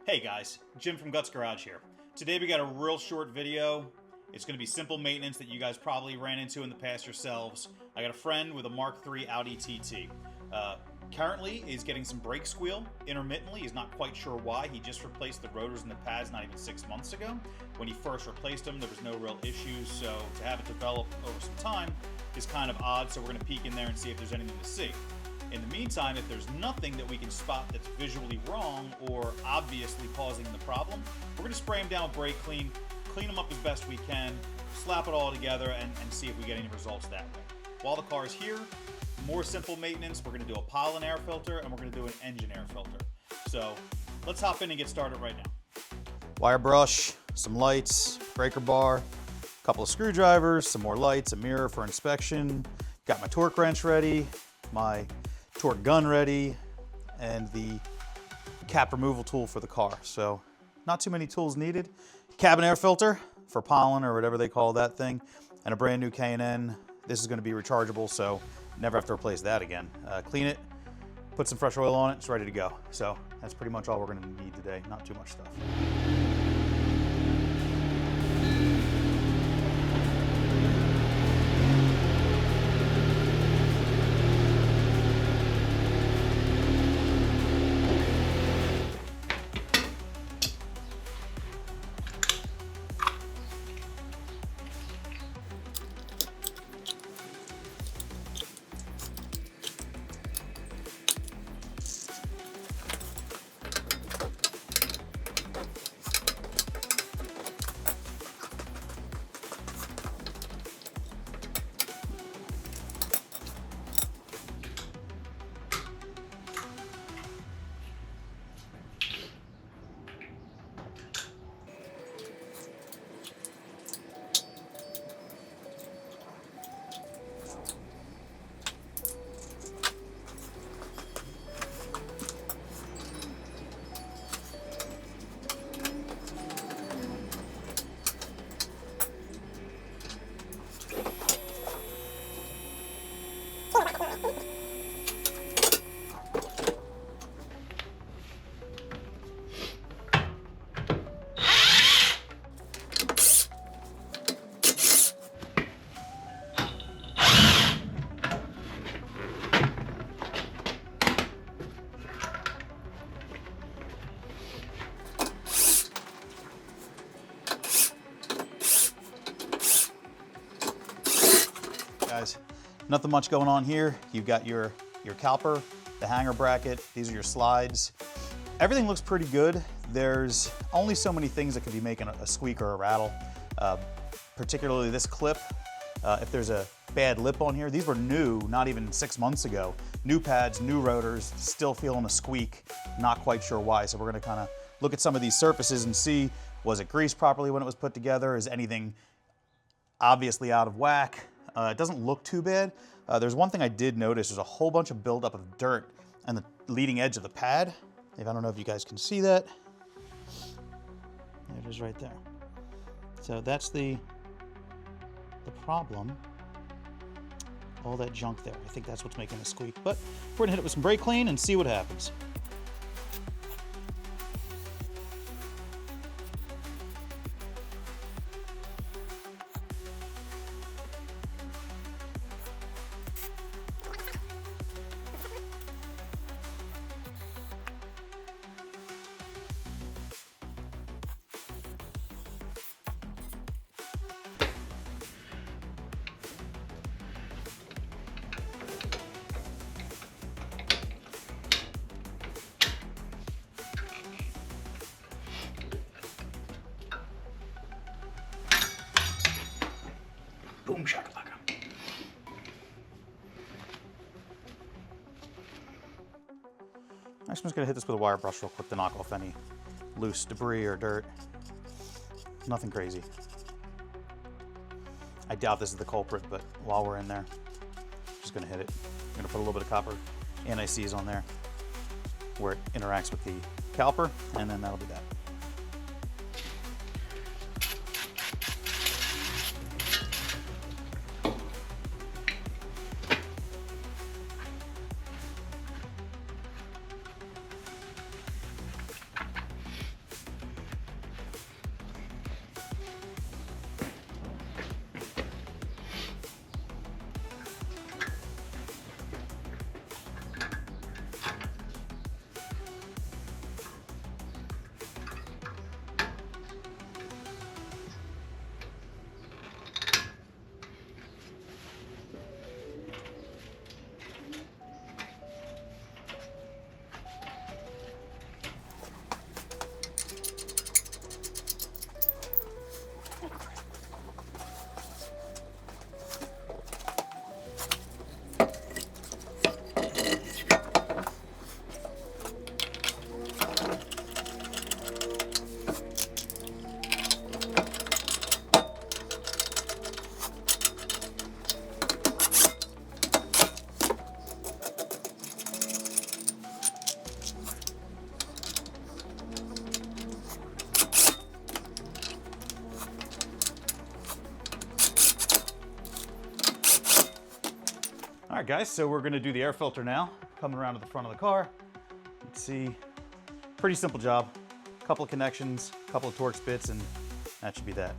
Hey guys, Jim from Guts Garage here. Today we got a real short video. It's going to be simple maintenance that you guys probably ran into in the past yourselves. I got a friend with a Mark III Audi TT. Currently is getting some brake squeal intermittently. He's not quite sure why. He just replaced the rotors and the pads not even 6 months ago. When he first replaced them, there was no real issues, so to have it develop over some time is kind of odd, so we're going to peek in there and see if there's anything to see. In the meantime, if there's nothing that we can spot that's visually wrong or obviously causing the problem, we're going to spray them down with brake clean them up as best we can, slap it all together, and see if we get any results that way. While the car's here, more simple maintenance. We're going to do a pollen air filter and we're going to do an engine air filter. So let's hop in and get started right now. Wire brush, some lights, breaker bar, a couple of screwdrivers, some more lights, a mirror for inspection. Got my torque wrench ready, my torque gun ready, and the cap removal tool for the car. So not too many tools needed. Cabin air filter for pollen or whatever they call that thing, and a brand new K&N. This is going to be rechargeable, so never have to replace that again. Clean it, put some fresh oil on it, it's ready to go. So that's pretty much all we're going to need today. Not too much stuff. Guys, nothing much going on here. You've got your caliper, the hanger bracket, these are your slides. Everything looks pretty good. There's only so many things that could be making a squeak or a rattle, particularly this clip. If there's a bad lip on here, these were new, not even 6 months ago. New pads, new rotors, still feeling a squeak, not quite sure why. So we're gonna kind of look at some of these surfaces and see, was it greased properly when it was put together? Is anything obviously out of whack? It doesn't look too bad. There's one thing I did notice, there's a whole bunch of buildup of dirt on the leading edge of the pad. I don't know if you guys can see that. There it is right there. So that's the problem. All that junk there. I think that's what's making it squeak. But we're gonna hit it with some brake clean and see what happens. Boom shakalaka. Next, I'm just gonna hit this with a wire brush real quick to knock off any loose debris or dirt. Nothing crazy. I doubt this is the culprit, but while we're in there, just gonna hit it. I'm gonna put a little bit of copper anti-seize on there where it interacts with the caliper, and then that'll be that. right, guys, so we're gonna do the air filter now. Coming around to the front of the car. You can see, pretty simple job. A couple of connections, a couple of Torx bits, and that should be that.